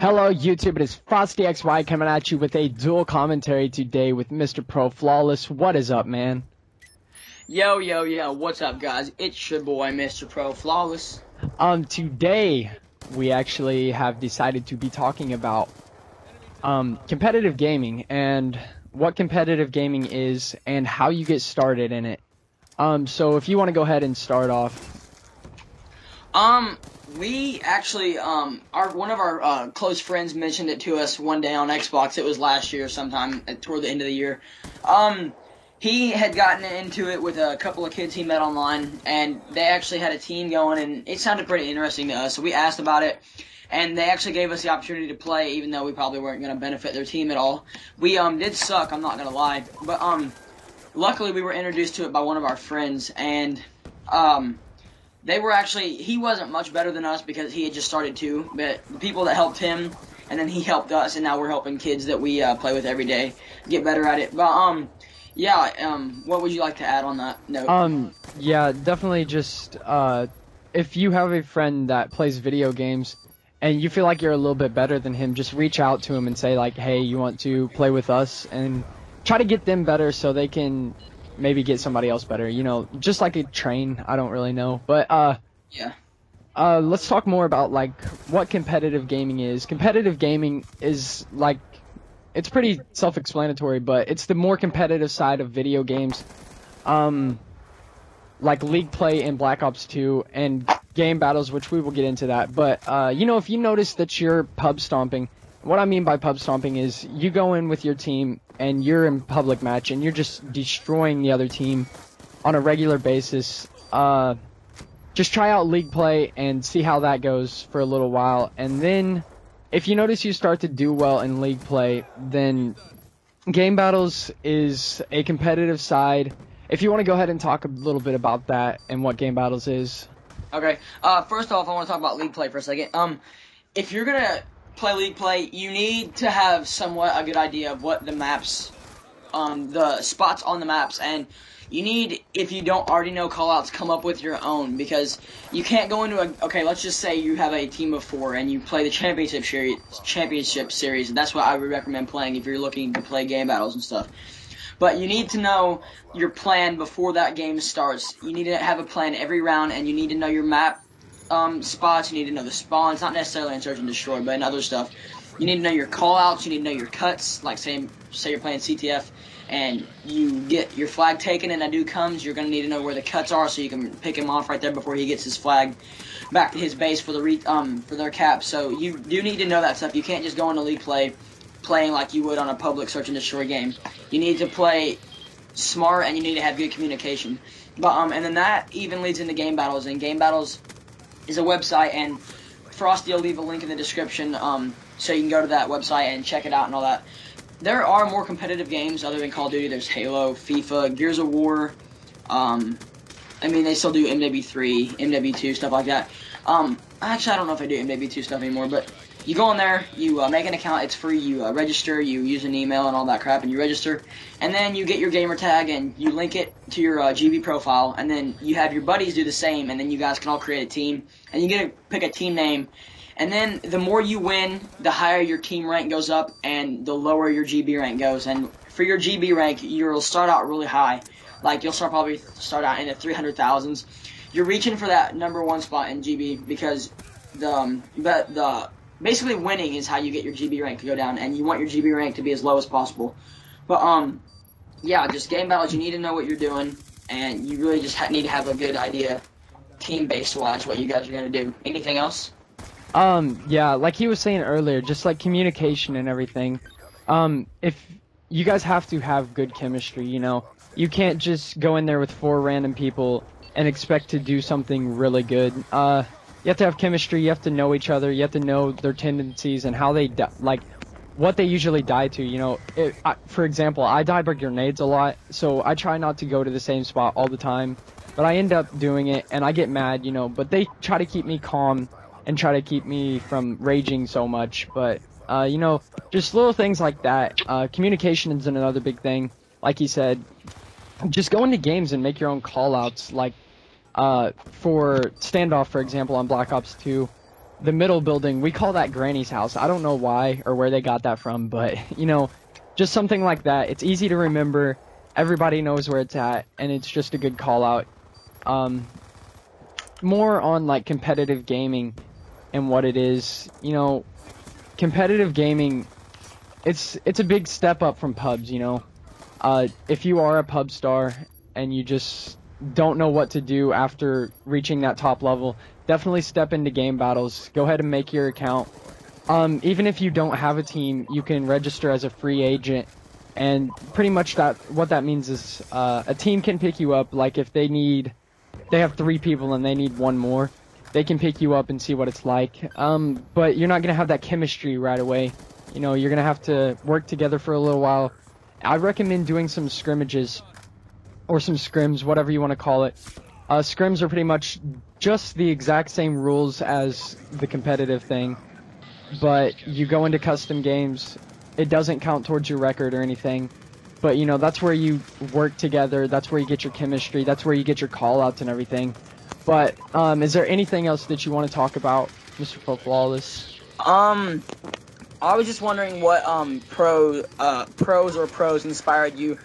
Hello YouTube, it is FrostyXY coming at you with a dual commentary today with MrProFlawless. What is up, man? Yo, what's up, guys? It's your boy, MrProFlawless. Today we actually have decided to be talking about competitive gaming and what competitive gaming is and how you get started in it. So if you want to go ahead and start off. We actually, one of our close friends mentioned it to us one day on Xbox. It was last year sometime toward the end of the year. He had gotten into it with a couple of kids he met online, and they actually had a team going, and it sounded pretty interesting to us, so we asked about it, and they actually gave us the opportunity to play, even though we probably weren't going to benefit their team at all. We, did suck, I'm not going to lie, but, luckily we were introduced to it by one of our friends, and, they were actually, he wasn't much better than us because he had just started too, but the people that helped him, and then he helped us, and now we're helping kids that we play with every day get better at it. But, what would you like to add on that note? Yeah, definitely just, if you have a friend that plays video games, and you feel like you're a little bit better than him, just reach out to him and say, like, hey, you want to play with us, and try to get them better so they can maybe get somebody else better, you know, just like a train. I don't really know, but Yeah. Let's talk more about like what competitive gaming is. Competitive gaming is like, it's pretty self-explanatory, but it's the more competitive side of video games, like League Play and Black Ops 2 and game battles, which we will get into that. But you know, if you notice that you're pub stomping, what I mean by pub stomping is you go in with your team and you're in public match and you're just destroying the other team on a regular basis. Just try out League Play and see how that goes for a little while, and then if you notice you start to do well in League Play, then game battles is a competitive side. If you want to go ahead and talk a little bit about that and what game battles is. Okay. First off, I want to talk about League Play for a second. If you're gonna play League Play, you need to have somewhat a good idea of what the maps, the spots on the maps, and you need, if you don't already know callouts, come up with your own, because you can't go into okay, let's just say you have a team of 4 and you play the championship series, and that's what I would recommend playing if you're looking to play game battles and stuff. But you need to know your plan before that game starts. You need to have a plan every round, and you need to know your map spots. You need to know the spawns, not necessarily in Search and Destroy, but in other stuff. You need to know your callouts. You need to know your cuts. Like say you're playing CTF, and you get your flag taken, and a dude comes. You're gonna need to know where the cuts are, so you can pick him off right there before he gets his flag back to his base for for their cap. So you do need to know that stuff. You can't just go into League Play playing like you would on a public Search and Destroy game. You need to play smart, and you need to have good communication. But and then that even leads into game battles, and game battles is a website, and Frosty will leave a link in the description, so you can go to that website and check it out and all that. There are more competitive games other than Call of Duty. There's Halo, FIFA, Gears of War. I mean, they still do MW3, MW2, stuff like that. Actually, I don't know if they do MW2 stuff anymore, but you go in there, you make an account, it's free, you register, you use an email and all that crap, and you register, and then you get your gamer tag, and you link it to your GB profile, and then you have your buddies do the same, and then you guys can all create a team, and you get to pick a team name, and then the more you win, the higher your team rank goes up, and the lower your GB rank goes, and for your GB rank, you'll start out really high, like you'll probably start out in the 300,000s. You're reaching for that #1 spot in GB, because basically winning is how you get your GB rank to go down, and you want your GB rank to be as low as possible. But, yeah, just game battles, you need to know what you're doing, and you really just need to have a good idea, team-based wise, what you guys are going to do. Anything else? Yeah, like he was saying earlier, just like communication and everything. If you guys have to have good chemistry, you know, you can't just go in there with 4 random people and expect to do something really good. You have to have chemistry, you have to know each other, you have to know their tendencies and how they, like, what they usually die to, you know. For example, I die by grenades a lot, so I try not to go to the same spot all the time, but I end up doing it, and I get mad, you know, but they try to keep me calm and try to keep me from raging so much, but, you know, just little things like that. Communication is another big thing, like he said. Just go into games and make your own callouts, like, for standoff, for example, on Black Ops 2, the middle building, we call that Granny's house. I don't know why or where they got that from, but, you know, just something like that. It's easy to remember. Everybody knows where it's at, and it's just a good call out. More on, like, competitive gaming and what it is. You know, competitive gaming, it's a big step up from pubs, you know. If you are a pub star and you just don't know what to do after reaching that top level, definitely step into game battles. Go ahead and make your account. Even if you don't have a team, you can register as a free agent, and pretty much what that means is a team can pick you up. Like if they have 3 people and they need 1 more, they can pick you up and see what it's like. But you're not gonna have that chemistry right away. You know, you're gonna have to work together for a little while. I recommend doing some scrimmages or some scrims, whatever you want to call it. Scrims are pretty much just the exact same rules as the competitive thing, but you go into custom games. It doesn't count towards your record or anything, but you know, that's where you work together. That's where you get your chemistry. That's where you get your call-outs and everything. But is there anything else that you want to talk about, MrProFlawless? I was just wondering what pros inspired you.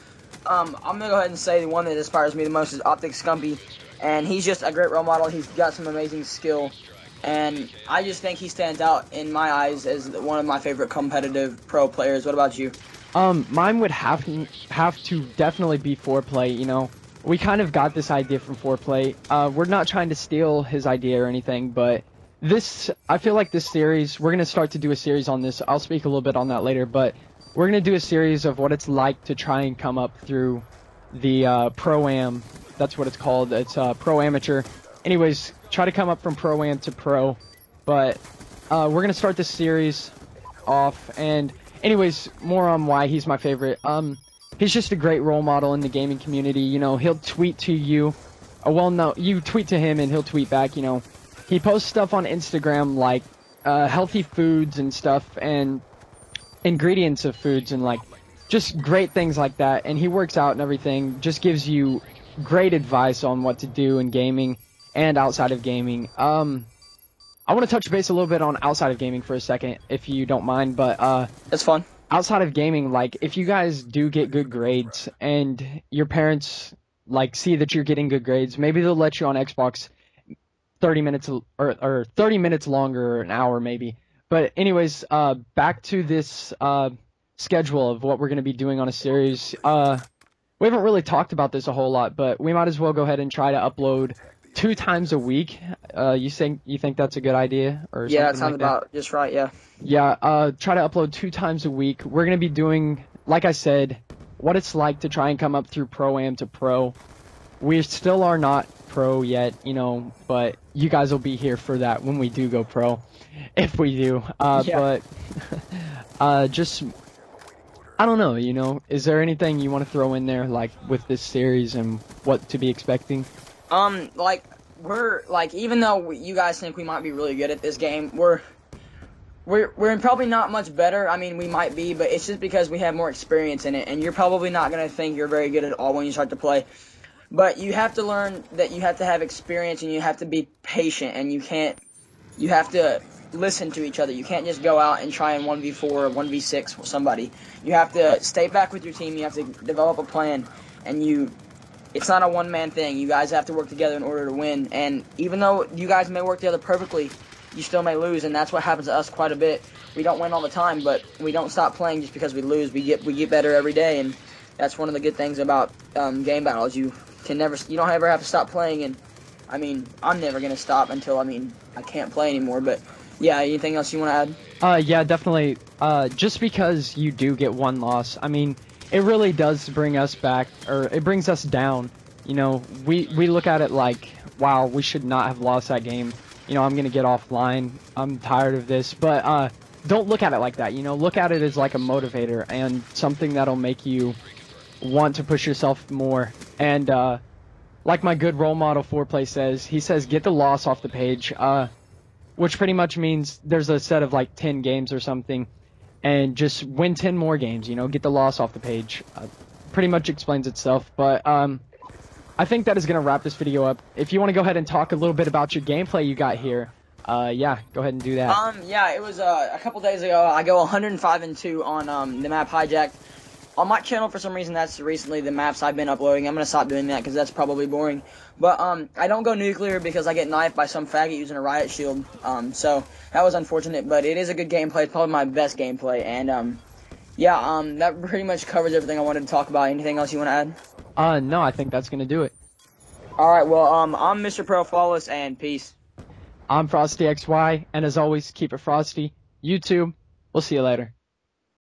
I'm gonna go ahead and say the one that inspires me the most is Optic Scumpy, and he's just a great role model. He's got some amazing skill, and I just think he stands out in my eyes as one of my favorite competitive pro players. What about you? Mine would have to definitely be 4Play. You know, we kind of got this idea from 4Play. We're not trying to steal his idea or anything, but I feel like this series, we're going to start to do a series on this. I'll speak a little bit on that later, but we're going to do a series of what it's like to try and come up through the Pro-Am. That's what it's called. It's Pro-Amateur. Anyways, try to come up from Pro-Am to Pro. But we're going to start this series off. And anyways, more on why he's my favorite. He's just a great role model in the gaming community. You know, he'll tweet to you. Well, no, you tweet to him and he'll tweet back, you know. He posts stuff on Instagram like healthy foods and stuff and ingredients of foods and like just great things like that. And he works out and everything, just gives you great advice on what to do in gaming and outside of gaming. I want to touch base a little bit on outside of gaming for a second, if you don't mind, but that's fun. Outside of gaming, like if you guys do get good grades and your parents like see that you're getting good grades, maybe they'll let you on Xbox 30 minutes or 30 minutes longer, or an hour maybe. But anyways, back to this schedule of what we're going to be doing on a series. We haven't really talked about this a whole lot, but we might as well go ahead and try to upload 2 times a week. You think that's a good idea, or yeah, something that sounds like about just right. Yeah. Yeah. Try to upload 2 times a week. We're going to be doing, like I said, what it's like to try and come up through Pro-Am to Pro. We still are not pro yet, you know, but you guys will be here for that when we do go pro, if we do. Yeah. But just, I don't know, you know, is there anything you want to throw in there, like with this series and what to be expecting? Like we're like, even though you guys think we might be really good at this game, we're probably not much better. I mean, we might be, but it's just because we have more experience in it, and you're probably not gonna think you're very good at all when you start to play. But you have to learn that you have to have experience, and you have to be patient, and you have to listen to each other. You can't just go out and try and 1v4 or 1v6 with somebody. You have to stay back with your team. You have to develop a plan, and it's not a one-man thing. You guys have to work together in order to win. And even though you guys may work together perfectly, you still may lose, and that's what happens to us quite a bit. We don't win all the time, but we don't stop playing just because we lose. We get better every day, and that's one of the good things about game battles. You don't ever have to stop playing, and I mean, I'm never gonna stop until I can't play anymore. But yeah, anything else you want to add? Yeah, definitely. Just because you do get 1 loss, I mean, it really does bring us back, or it brings us down. You know, we look at it like, wow, we should not have lost that game. You know, I'm gonna get offline. I'm tired of this. But don't look at it like that. You know, look at it as like a motivator and something that'll make you want to push yourself more. And like my good role model 4Play says, he says get the loss off the page, which pretty much means there's a set of like 10 games or something, and just win 10 more games, you know, get the loss off the page. Pretty much explains itself. But I think that is going to wrap this video up. If you want to go ahead and talk a little bit about your gameplay you got here, yeah, go ahead and do that. Yeah, it was a couple days ago. I go 105-2 on the map Hijacked. On my channel, for some reason, that's recently the maps I've been uploading. I'm gonna stop doing that because that's probably boring. But I don't go nuclear because I get knifed by some faggot using a riot shield. So that was unfortunate, but it is a good gameplay. It's probably my best gameplay. And yeah, that pretty much covers everything I wanted to talk about. Anything else you want to add? No, I think that's gonna do it. All right. Well, I'm MrProFlawless, and peace. I'm FrostyXY, and as always, keep it frosty. YouTube, we'll see you later.